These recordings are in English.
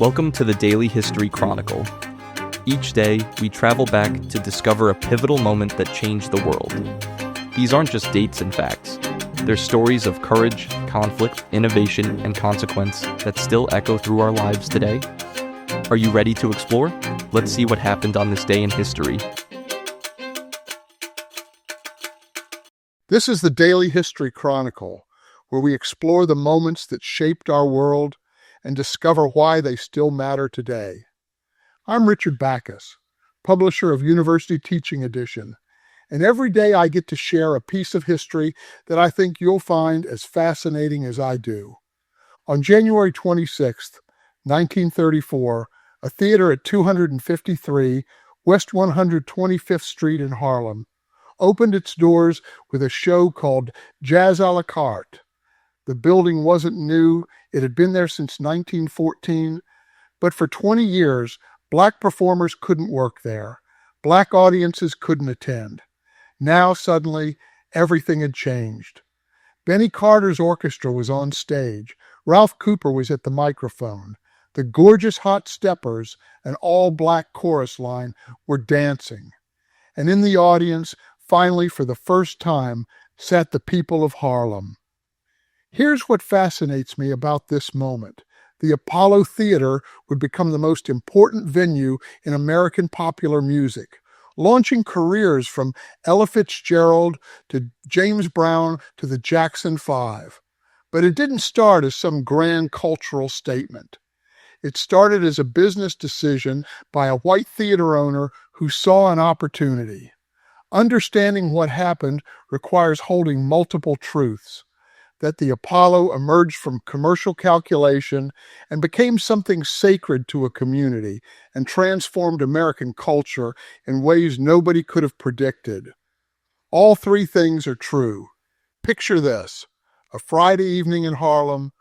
Welcome to the Daily History Chronicle. Each day, we travel back to discover a pivotal moment that changed the world. These aren't just dates and facts. They're stories of courage, conflict, innovation, and consequence that still echo through our lives today. Are you ready to explore? Let's see what happened on this day in history. This is the Daily History Chronicle, where we explore the moments that shaped our world and discover why they still matter today. I'm Richard Backus, publisher of University Teaching Edition, and every day I get to share a piece of history that I think you'll find as fascinating as I do. On January 26, 1934, a theater at 253 West 125th Street in Harlem opened its doors with a show called Jazz à la carte. The building wasn't new. It had been there since 1914, but for 20 years, Black performers couldn't work there. Black audiences couldn't attend. Now, suddenly, everything had changed. Benny Carter's orchestra was on stage. Ralph Cooper was at the microphone. The gorgeous Hot Steppers, an all-black chorus line, were dancing. And in the audience, finally, for the first time, sat the people of Harlem. Here's what fascinates me about this moment. The Apollo Theater would become the most important venue in American popular music, launching careers from Ella Fitzgerald to James Brown to the Jackson 5. But it didn't start as some grand cultural statement. It started as a business decision by a white theater owner who saw an opportunity. Understanding what happened requires holding multiple truths. That the Apollo emerged from commercial calculation and became something sacred to a community and transformed American culture in ways nobody could have predicted. All three things are true. Picture this: a Friday evening in Harlem,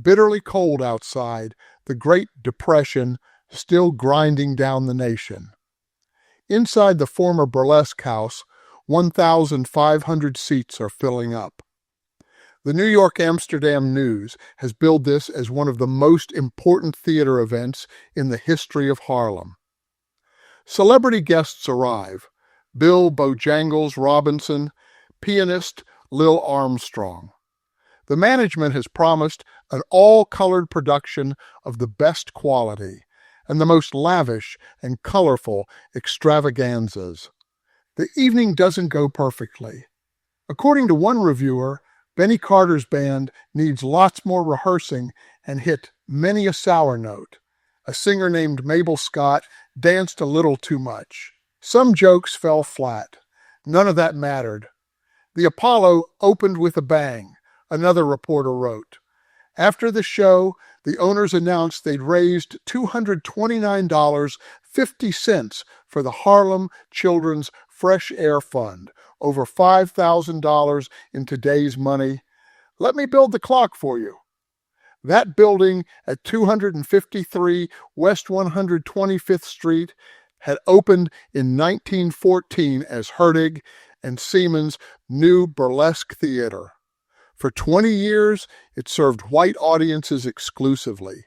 bitterly cold outside, the Great Depression still grinding down the nation. Inside the former burlesque house, 1,500 seats are filling up. The New York Amsterdam News has billed this as one of the most important theater events in the history of Harlem. Celebrity guests arrive: Bill Bojangles Robinson, pianist Lil Armstrong. The management has promised an all-colored production of the best quality and the most lavish and colorful extravaganzas. The evening doesn't go perfectly. According to one reviewer, Benny Carter's band needs lots more rehearsing and hit many a sour note. A singer named Mabel Scott danced a little too much. Some jokes fell flat. None of that mattered. The Apollo opened with a bang, another reporter wrote. After the show, the owners announced they'd raised $229.50 for the Harlem Children's Fresh Air Fund, over $5,000 in today's money. Let me build the clock for you. That building at 253 West 125th Street had opened in 1914 as Hertig and Seaman's new burlesque theater. For 20 years, it served white audiences exclusively.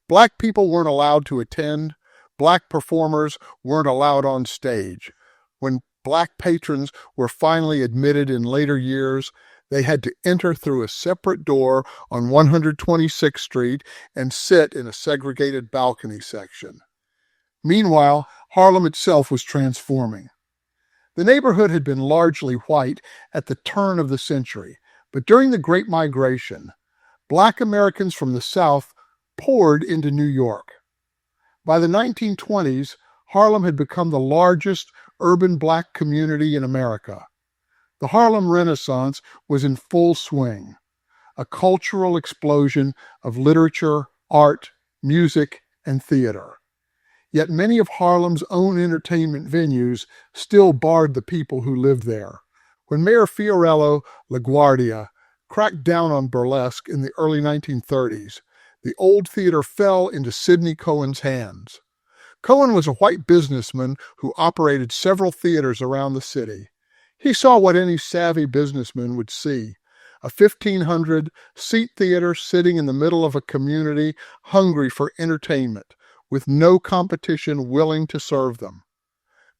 Black people weren't allowed to attend. Black performers weren't allowed on stage. When Black patrons were finally admitted in later years, they had to enter through a separate door on 126th Street and sit in a segregated balcony section. Meanwhile, Harlem itself was transforming. The neighborhood had been largely white at the turn of the century, but during the Great Migration, Black Americans from the South poured into New York. By the 1920s, Harlem had become the largest urban Black community in America. The Harlem Renaissance was in full swing, a cultural explosion of literature, art, music, and theater. Yet many of Harlem's own entertainment venues still barred the people who lived there. When Mayor Fiorello LaGuardia cracked down on burlesque in the early 1930s, the old theater fell into Sidney Cohen's hands. Cohen was a white businessman who operated several theaters around the city. He saw what any savvy businessman would see: a 1,500-seat theater sitting in the middle of a community hungry for entertainment, with no competition willing to serve them.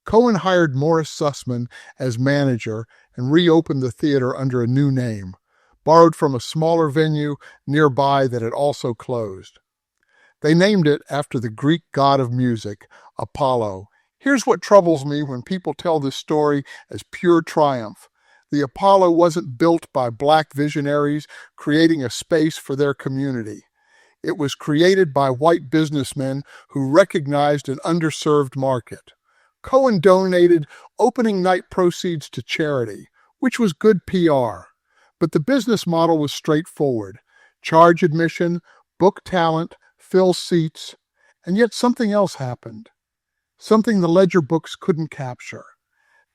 Cohen hired Morris Sussman as manager and reopened the theater under a new name, borrowed from a smaller venue nearby that had also closed. They named it after the Greek god of music, Apollo. Here's what troubles me when people tell this story as pure triumph. The Apollo wasn't built by black visionaries creating a space for their community. It was created by white businessmen who recognized an underserved market. Cohen donated opening night proceeds to charity, which was good PR. But the business model was straightforward. Charge admission, book talent, fill seats, and yet something else happened. Something the ledger books couldn't capture.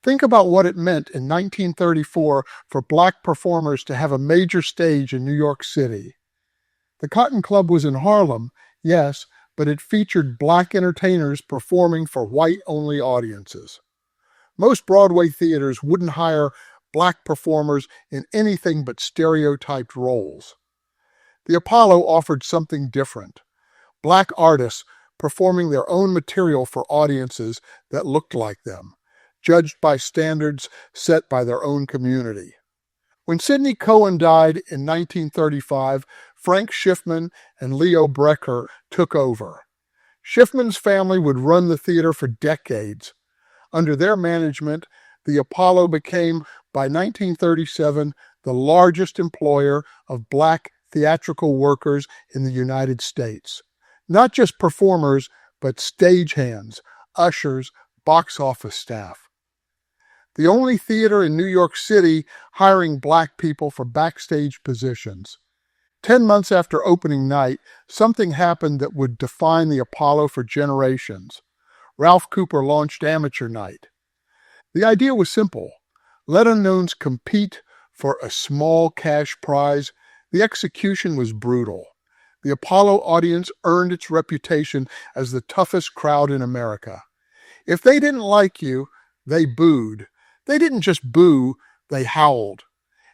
Think about what it meant in 1934 for black performers to have a major stage in New York City. The Cotton Club was in Harlem, yes, but it featured black entertainers performing for white-only audiences. Most Broadway theaters wouldn't hire black performers in anything but stereotyped roles. The Apollo offered something different. Black artists performing their own material for audiences that looked like them, judged by standards set by their own community. When Sidney Cohen died in 1935, Frank Schiffman and Leo Brecker took over. Schiffman's family would run the theater for decades. Under their management, the Apollo became, by 1937, the largest employer of black theatrical workers in the United States. Not just performers, but stagehands, ushers, box office staff. The only theater in New York City hiring black people for backstage positions. 10 months after opening night, something happened that would define the Apollo for generations. Ralph Cooper launched Amateur Night. The idea was simple. Let unknowns compete for a small cash prize. The execution was brutal. The Apollo audience earned its reputation as the toughest crowd in America. If they didn't like you, they booed. They didn't just boo, they howled.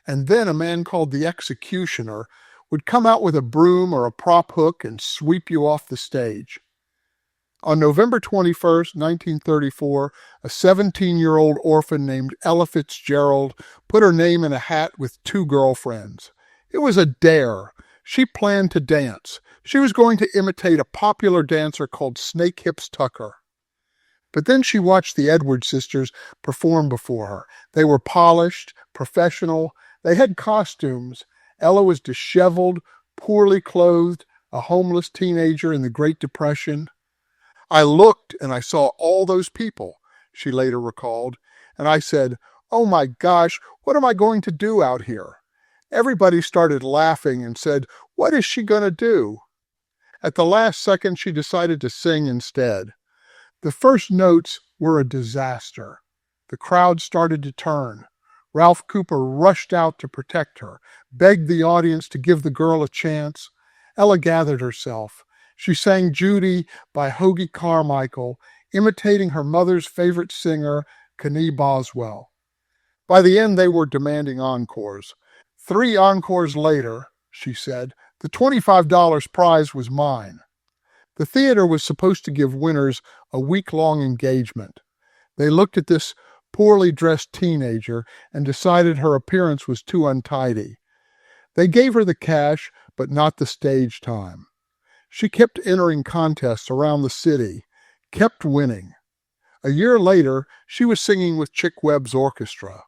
And then a man called the executioner would come out with a broom or a prop hook and sweep you off the stage. On November 21st, 1934, a 17-year-old orphan named Ella Fitzgerald put her name in a hat with 2 girlfriends. It was a dare. She planned to dance. She was going to imitate a popular dancer called Snake Hips Tucker. But then she watched the Edwards sisters perform before her. They were polished, professional. They had costumes. Ella was disheveled, poorly clothed, a homeless teenager in the Great Depression. I looked and I saw all those people, she later recalled, and I said, "Oh my gosh, what am I going to do out here?" Everybody started laughing and said, "What is she going to do?" At the last second, she decided to sing instead. The first notes were a disaster. The crowd started to turn. Ralph Cooper rushed out to protect her, begged the audience to give the girl a chance. Ella gathered herself. She sang Judy by Hoagie Carmichael, imitating her mother's favorite singer, Kenny Boswell. By the end, they were demanding encores. 3 encores later, she said, the $25 prize was mine. The theater was supposed to give winners a week-long engagement. They looked at this poorly dressed teenager and decided her appearance was too untidy. They gave her the cash, but not the stage time. She kept entering contests around the city, kept winning. A year later, she was singing with Chick Webb's orchestra.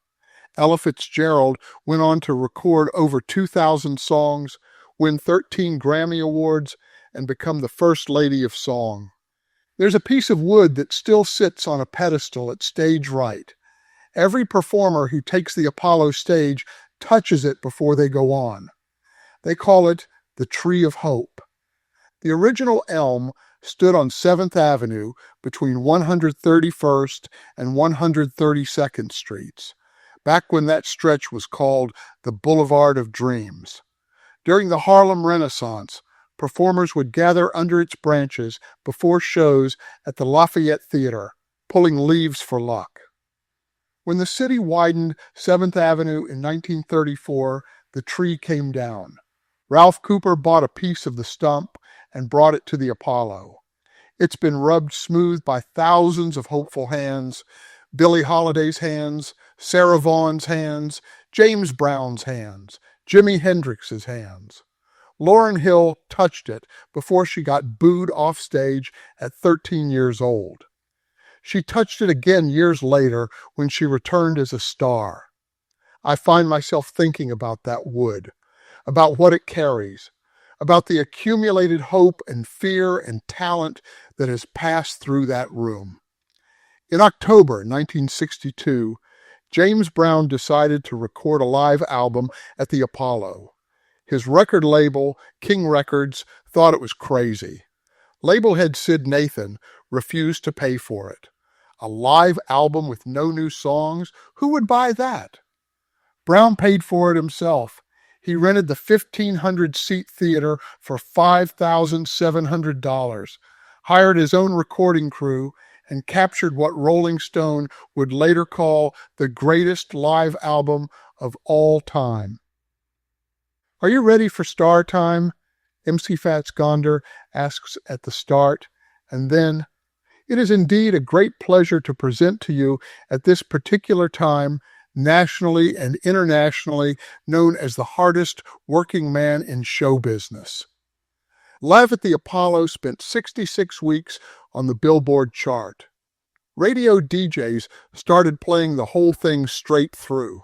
Ella Fitzgerald went on to record over 2,000 songs, win 13 Grammy Awards, and become the First Lady of Song. There's a piece of wood that still sits on a pedestal at stage right. Every performer who takes the Apollo stage touches it before they go on. They call it the Tree of Hope. The original elm stood on 7th Avenue between 131st and 132nd Streets, back when that stretch was called the Boulevard of Dreams. During the Harlem Renaissance, performers would gather under its branches before shows at the Lafayette Theater, pulling leaves for luck. When the city widened 7th Avenue in 1934, the tree came down. Ralph Cooper bought a piece of the stump and brought it to the Apollo. It's been rubbed smooth by thousands of hopeful hands: Billie Holiday's hands, Sarah Vaughan's hands, James Brown's hands, Jimi Hendrix's hands. Lauryn Hill touched it before she got booed off stage at 13 years old. She touched it again years later when she returned as a star. I find myself thinking about that wood, about what it carries, about the accumulated hope and fear and talent that has passed through that room. In October 1962, James Brown decided to record a live album at the Apollo. His record label, King Records, thought it was crazy. Label head Sid Nathan refused to pay for it. A live album with no new songs? Who would buy that? Brown paid for it himself. He rented the 1,500-seat theater for $5,700, hired his own recording crew, and captured what Rolling Stone would later call the greatest live album of all time. Are you ready for Star Time? MC Fats Gonder asks at the start, and then, it is indeed a great pleasure to present to you at this particular time, nationally and internationally known as the hardest working man in show business. Live at the Apollo spent 66 weeks on the Billboard chart. Radio DJs started playing the whole thing straight through.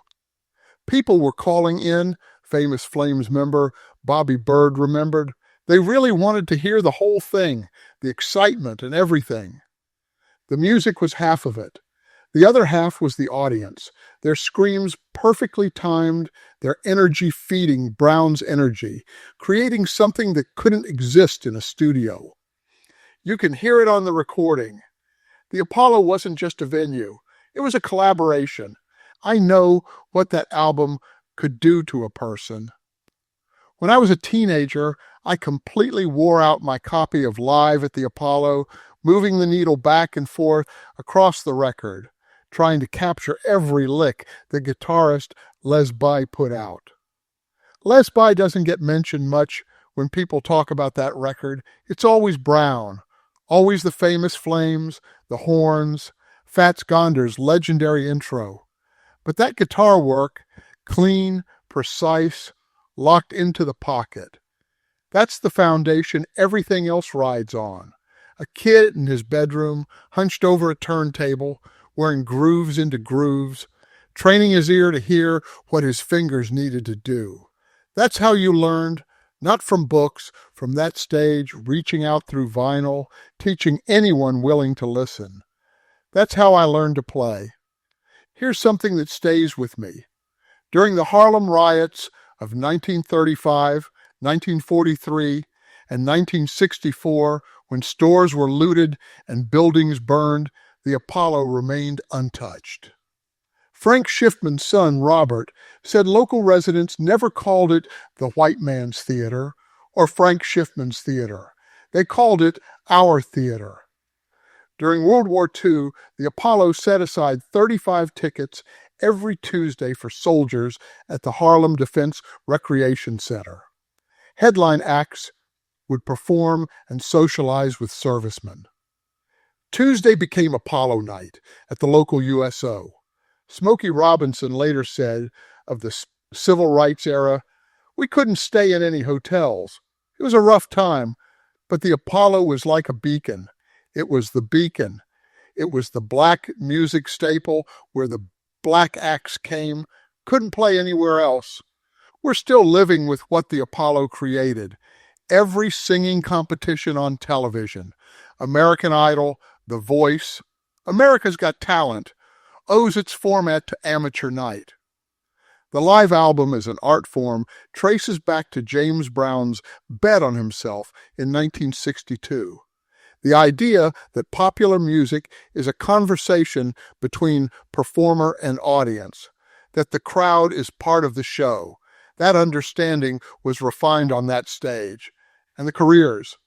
People were calling in, famous Flames member Bobby Bird remembered. They really wanted to hear the whole thing, the excitement and everything. The music was half of it. The other half was the audience, their screams perfectly timed, their energy feeding Brown's energy, creating something that couldn't exist in a studio. You can hear it on the recording. The Apollo wasn't just a venue. It was a collaboration. I know what that album could do to a person. When I was a teenager, I completely wore out my copy of Live at the Apollo, moving the needle back and forth across the record, trying to capture every lick the guitarist Les By put out. Les By doesn't get mentioned much when people talk about that record. It's always Brown, always the famous Flames, the horns, Fats Gonder's legendary intro. But that guitar work, clean, precise, locked into the pocket, that's the foundation everything else rides on. A kid in his bedroom, hunched over a turntable, wearing grooves into grooves, training his ear to hear what his fingers needed to do. That's how you learned, not from books, from that stage, reaching out through vinyl, teaching anyone willing to listen. That's how I learned to play. Here's something that stays with me. During the Harlem riots of 1935, 1943, and 1964, when stores were looted and buildings burned, the Apollo remained untouched. Frank Schiffman's son, Robert, said local residents never called it the white man's theater or Frank Schiffman's theater. They called it our theater. During World War II, the Apollo set aside 35 tickets every Tuesday for soldiers at the Harlem Defense Recreation Center. Headline acts would perform and socialize with servicemen. Tuesday became Apollo night at the local USO. Smokey Robinson later said of the civil rights era, "We couldn't stay in any hotels. It was a rough time, but the Apollo was like a beacon. It was the beacon. It was the black music staple where the black acts came. Couldn't play anywhere else. We're still living with what the Apollo created. Every singing competition on television, American Idol, The Voice, America's Got Talent, owes its format to amateur night. The live album as an art form traces back to James Brown's bet on himself in 1962. The idea that popular music is a conversation between performer and audience, that the crowd is part of the show. That understanding was refined on that stage. And the careers: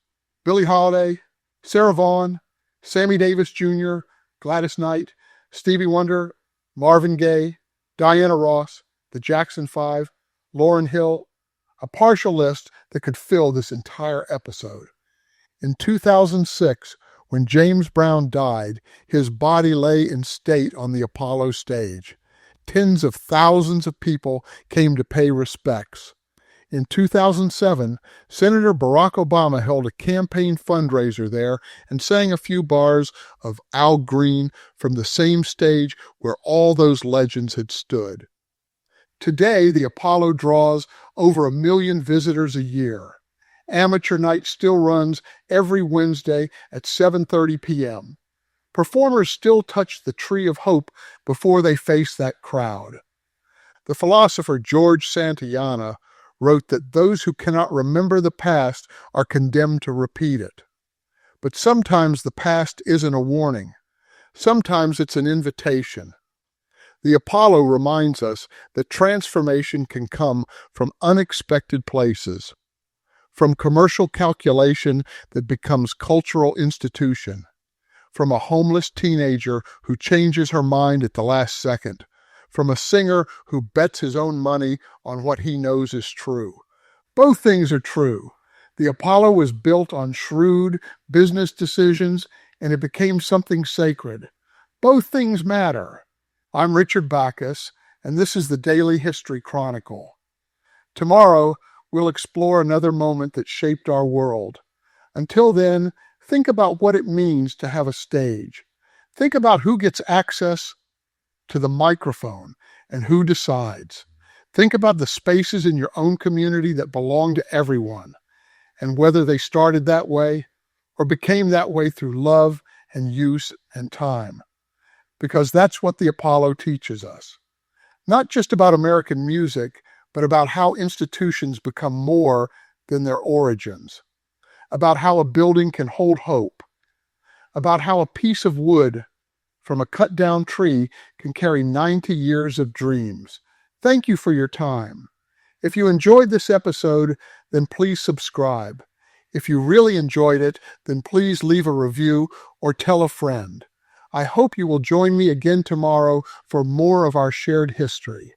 Billie Holiday, Sarah Vaughan, Sammy Davis Jr., Gladys Knight, Stevie Wonder, Marvin Gaye, Diana Ross, the Jackson 5, Lauryn Hill, a partial list that could fill this entire episode. In 2006, When James Brown died, his body lay in state on the Apollo stage. Tens of thousands of people came to pay respects. In 2007, Senator Barack Obama held a campaign fundraiser there and sang a few bars of Al Green from the same stage where all those legends had stood. Today, the Apollo draws over 1 million visitors a year. Amateur night still runs every Wednesday at 7:30 p.m. Performers still touch the tree of hope before they face that crowd. The philosopher George Santayana wrote that those who cannot remember the past are condemned to repeat it. But sometimes the past isn't a warning. Sometimes it's an invitation. The Apollo reminds us that transformation can come from unexpected places, from commercial calculation that becomes cultural institution, from a homeless teenager who changes her mind at the last second, from a singer who bets his own money on what he knows is true. Both things are true. The Apollo was built on shrewd business decisions, and it became something sacred. Both things matter. I'm Richard Backus, and this is the Daily History Chronicle. Tomorrow, we'll explore another moment that shaped our world. Until then, think about what it means to have a stage. Think about who gets access to the microphone and who decides. Think about the spaces in your own community that belong to everyone, and whether they started that way or became that way through love and use and time. Because that's what the Apollo teaches us. Not just about American music, but about how institutions become more than their origins. About how a building can hold hope. About how a piece of wood from a cut-down tree can carry 90 years of dreams. Thank you for your time. If you enjoyed this episode, then please subscribe. If you really enjoyed it, then please leave a review or tell a friend. I hope you will join me again tomorrow for more of our shared history.